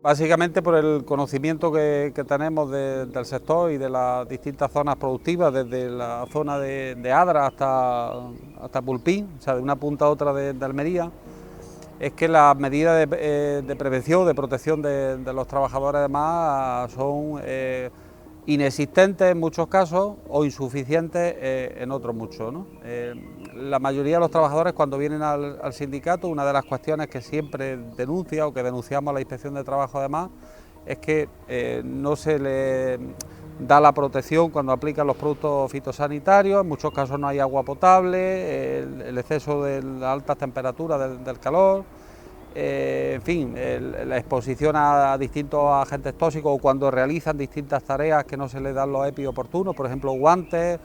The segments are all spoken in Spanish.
Básicamente por el conocimiento que tenemos del sector y de las distintas zonas productivas, desde la zona de Adra hasta Pulpín, o sea, de una punta a otra de Almería, es que las medidas de prevención, de protección de los trabajadores además son inexistentes en muchos casos o insuficientes en otros muchos, ¿no? La mayoría de los trabajadores, cuando vienen al sindicato, una de las cuestiones que siempre denuncia o que denunciamos a la Inspección de Trabajo además es que no se le da la protección cuando aplican los productos fitosanitarios. En muchos casos no hay agua potable, el exceso de las altas temperaturas del calor, en fin, la exposición a distintos agentes tóxicos o cuando realizan distintas tareas que no se les dan los EPI oportunos, por ejemplo guantes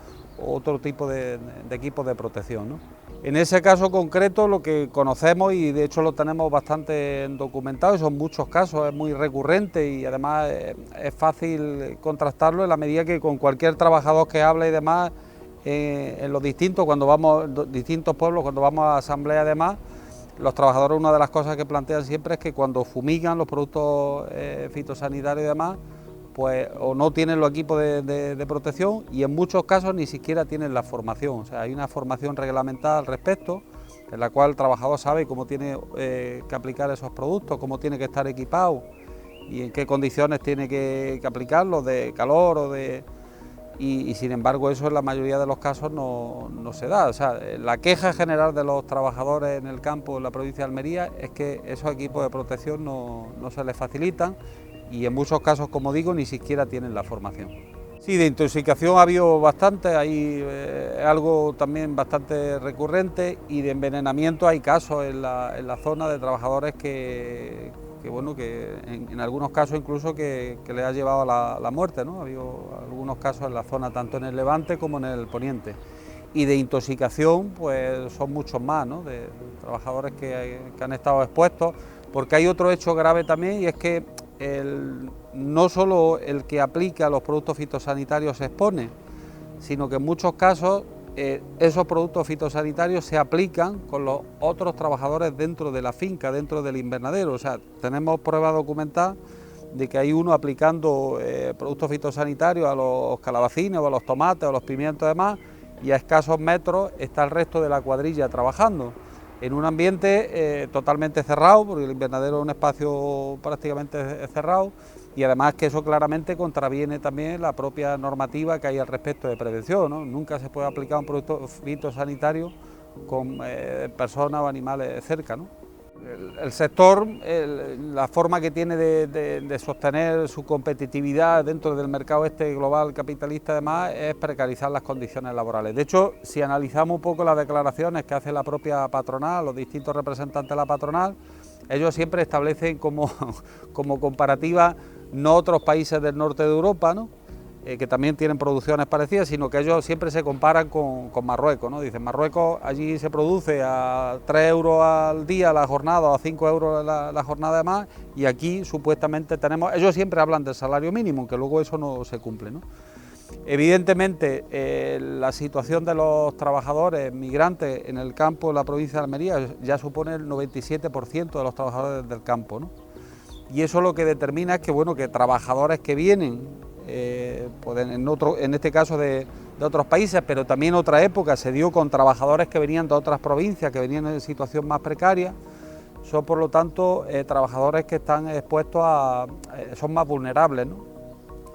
o otro tipo de equipos de protección, ¿no? En ese caso concreto lo que conocemos, y de hecho lo tenemos bastante documentado, y son muchos casos, es muy recurrente y además es fácil contrastarlo en la medida que con cualquier trabajador que hable y demás, en los distintos pueblos, cuando vamos a asamblea además, los trabajadores, una de las cosas que plantean siempre es que cuando fumigan los productos fitosanitarios y demás, pues o no tienen los equipos de protección y en muchos casos ni siquiera tienen la formación. O sea, hay una formación reglamentada al respecto, en la cual el trabajador sabe cómo tiene que aplicar esos productos, cómo tiene que estar equipado y en qué condiciones tiene que aplicarlos, de calor o de... Y sin embargo eso en la mayoría de los casos no se da. O sea, la queja general de los trabajadores en el campo en la provincia de Almería es que esos equipos de protección no se les facilitan y en muchos casos, como digo, ni siquiera tienen la formación. Sí, de intoxicación ha habido bastante, hay algo también bastante recurrente, y de envenenamiento hay casos en la zona de trabajadores que en algunos casos incluso que les ha llevado a la muerte, ¿no? Ha habido algunos casos en la zona, tanto en el Levante como en el Poniente. Y de intoxicación, pues son muchos más, ¿no? De trabajadores que han estado expuestos, porque hay otro hecho grave también, y es que no solo el que aplica los productos fitosanitarios se expone, sino que en muchos casos esos productos fitosanitarios se aplican con los otros trabajadores dentro de la finca, dentro del invernadero. O sea, tenemos pruebas documentadas de que hay uno aplicando productos fitosanitarios a los calabacines o a los tomates o a los pimientos y demás, y a escasos metros está el resto de la cuadrilla trabajando en un ambiente totalmente cerrado, porque el invernadero es un espacio prácticamente cerrado, y además que eso claramente contraviene también la propia normativa que hay al respecto de prevención, ¿no? Nunca se puede aplicar un producto fitosanitario con personas o animales cerca, ¿no? El sector, la forma que tiene de sostener su competitividad dentro del mercado global capitalista además es precarizar las condiciones laborales. De hecho, si analizamos un poco las declaraciones que hace la propia patronal, los distintos representantes de la patronal, ellos siempre establecen como comparativa no otros países del norte de Europa, ¿no? Que también tienen producciones parecidas, sino que ellos siempre se comparan con Marruecos, ¿no? Dicen, Marruecos allí se produce a 3 euros al día la jornada o a 5 euros la jornada de más, y aquí supuestamente tenemos, ellos siempre hablan del salario mínimo, que luego eso no se cumple, ¿no? Evidentemente la situación de los trabajadores migrantes en el campo de la provincia de Almería ya supone el 97% de los trabajadores del campo, ¿no? Y eso lo que determina es que, bueno, que trabajadores que vienen pues en este caso de otros países, pero también otra época se dio con trabajadores que venían de otras provincias, que venían en situación más precaria, son por lo tanto trabajadores que están expuestos son más vulnerables, ¿no?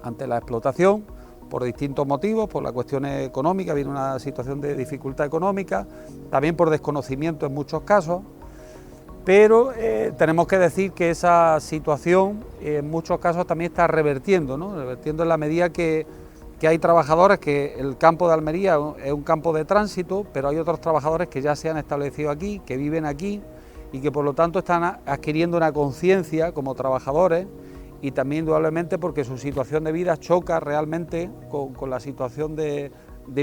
Ante la explotación, por distintos motivos, por la cuestión económica, viene una situación de dificultad económica, también por desconocimiento en muchos casos. Pero tenemos que decir que esa situación en muchos casos también está revertiendo, ¿no? Revertiendo en la medida que hay trabajadores, que el campo de Almería es un campo de tránsito, pero hay otros trabajadores que ya se han establecido aquí, que viven aquí y que por lo tanto están adquiriendo una conciencia como trabajadores, y también indudablemente porque su situación de vida choca realmente con la situación de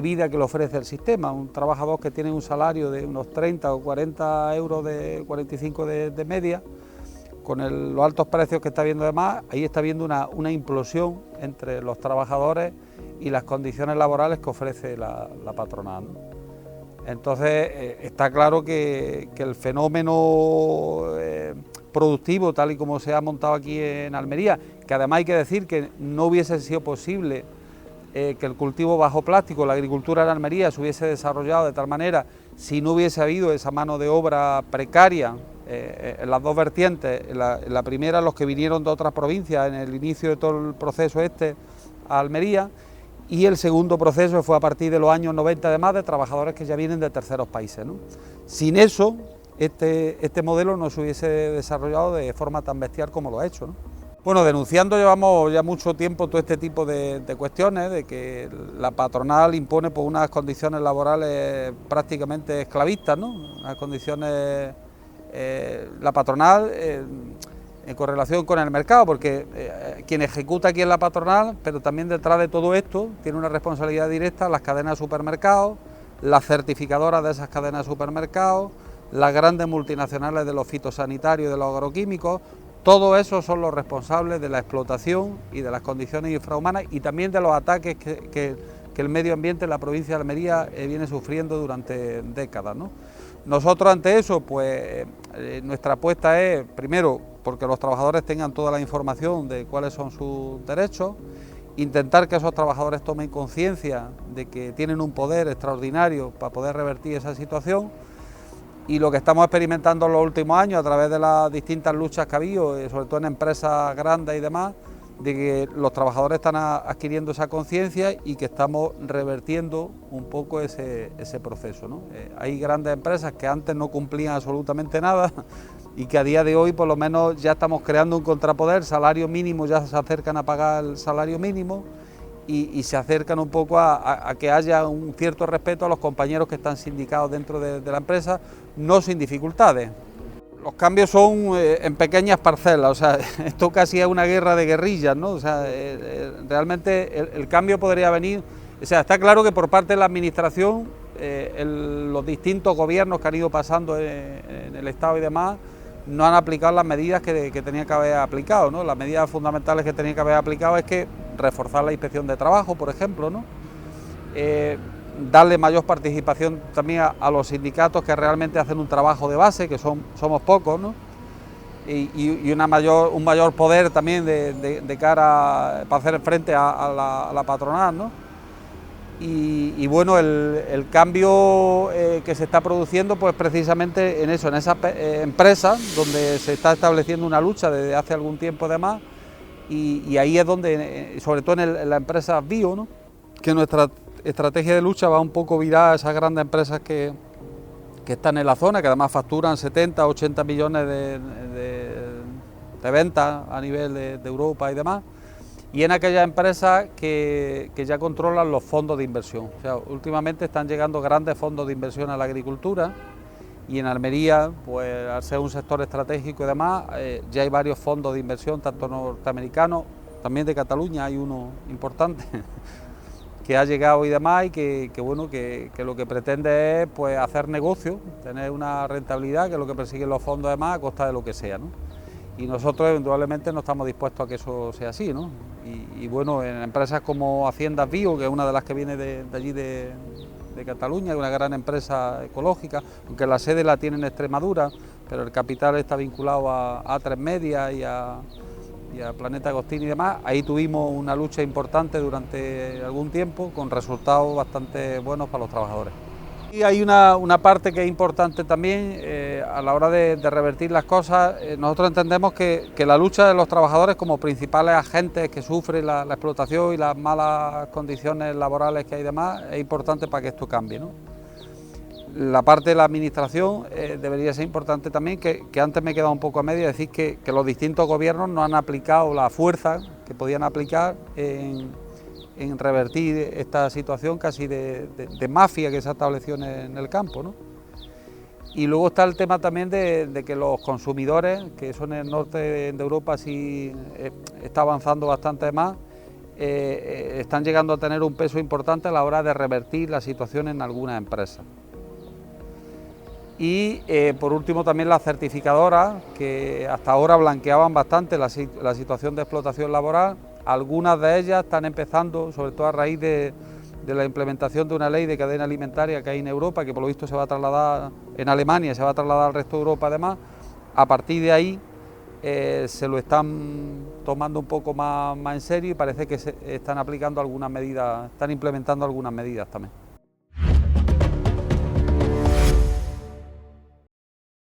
vida que le ofrece el sistema. Un trabajador que tiene un salario de unos 30 o 40 euros, 45 de media, con los altos precios que está viendo además, ahí está viendo una implosión entre los trabajadores y las condiciones laborales que ofrece la patronal, ¿no? Entonces está claro que el fenómeno productivo tal y como se ha montado aquí en Almería, que además hay que decir que no hubiese sido posible que el cultivo bajo plástico, la agricultura en Almería se hubiese desarrollado de tal manera si no hubiese habido esa mano de obra precaria en las dos vertientes. En la primera, los que vinieron de otras provincias en el inicio de todo el proceso a Almería, y el segundo proceso fue a partir de los años 90 además, de trabajadores que ya vienen de terceros países, ¿no? Sin eso, este modelo no se hubiese desarrollado de forma tan bestial como lo ha hecho, ¿no? Bueno, denunciando llevamos ya mucho tiempo todo este tipo de cuestiones, de que la patronal impone pues, unas condiciones laborales prácticamente esclavistas, ¿no? Unas condiciones, la patronal en correlación con el mercado, porque quien ejecuta aquí es la patronal, pero también detrás de todo esto tiene una responsabilidad directa las cadenas de supermercados, las certificadoras de esas cadenas de supermercados, las grandes multinacionales de los fitosanitarios y de los agroquímicos. Todos esos son los responsables de la explotación y de las condiciones infrahumanas y también de los ataques que el medio ambiente en la provincia de Almería viene sufriendo durante décadas, ¿no? Nosotros ante eso, pues nuestra apuesta es, primero, porque los trabajadores tengan toda la información de cuáles son sus derechos, intentar que esos trabajadores tomen conciencia de que tienen un poder extraordinario para poder revertir esa situación. Y lo que estamos experimentando en los últimos años a través de las distintas luchas que ha habido, sobre todo en empresas grandes y demás, de que los trabajadores están adquiriendo esa conciencia y que estamos revertiendo un poco ese proceso, ¿no? Hay grandes empresas que antes no cumplían absolutamente nada y que a día de hoy por lo menos ya estamos creando un contrapoder, salario mínimo, ya se acercan a pagar el salario mínimo. Y se acercan un poco a que haya un cierto respeto a los compañeros que están sindicados dentro de la empresa, no sin dificultades. Los cambios son en pequeñas parcelas, o sea, esto casi es una guerra de guerrillas, ¿no? O sea, realmente el cambio podría venir, o sea, está claro que por parte de la administración, los distintos gobiernos que han ido pasando en el Estado y demás, no han aplicado las medidas que tenían que haber aplicado, ¿no? Las medidas fundamentales que tenían que haber aplicado es que reforzar la inspección de trabajo, por ejemplo, ¿no? Darle mayor participación también a los sindicatos que realmente hacen un trabajo de base, que somos pocos, ¿no? Y un mayor poder también de cara para hacer frente a la patronal, ¿no? Y bueno, el cambio que se está produciendo pues precisamente en eso, en esas empresas donde se está estableciendo una lucha desde hace algún tiempo además, y ahí es donde, sobre todo en la empresa bio, ¿no? Que nuestra estrategia de lucha va un poco virada a esas grandes empresas que están en la zona, que además facturan 70, 80 millones de ventas a nivel de Europa y demás, y en aquellas empresas que ya controlan los fondos de inversión. O sea, últimamente están llegando grandes fondos de inversión a la agricultura y en Almería, pues al ser un sector estratégico y demás, ya hay varios fondos de inversión, tanto norteamericanos, también de Cataluña hay uno importante que ha llegado y demás y que lo que pretende es pues hacer negocio, tener una rentabilidad, que es lo que persiguen los fondos además a costa de lo que sea, ¿no? Y nosotros eventualmente no estamos dispuestos a que eso sea así, ¿no? Y bueno, en empresas como Haciendas Bio, que es una de las que viene de allí de Cataluña, una gran empresa ecológica, aunque la sede la tiene en Extremadura, pero el capital está vinculado a A3 Media y a Planeta Agostini y demás. Ahí tuvimos una lucha importante durante algún tiempo, con resultados bastante buenos para los trabajadores. Y hay una parte que es importante también a la hora de revertir las cosas. Nosotros entendemos que la lucha de los trabajadores como principales agentes que sufren la explotación y las malas condiciones laborales que hay demás es importante para que esto cambie, ¿no? La parte de la administración debería ser importante también, que antes me he quedado un poco a medio, decir que los distintos gobiernos no han aplicado la fuerza que podían aplicar en revertir esta situación casi de mafia que se ha establecido en el campo, ¿no? Y luego está el tema también de que los consumidores, que eso en el norte de Europa sí está avanzando bastante más, están llegando a tener un peso importante a la hora de revertir la situación en algunas empresas. Y por último también las certificadoras, que hasta ahora blanqueaban bastante la situación de explotación laboral. Algunas de ellas están empezando, sobre todo a raíz de la implementación de una ley de cadena alimentaria que hay en Europa, que por lo visto se va a trasladar en Alemania, se va a trasladar al resto de Europa además. A partir de ahí se lo están tomando un poco más en serio y parece que se están aplicando algunas medidas, están implementando algunas medidas también.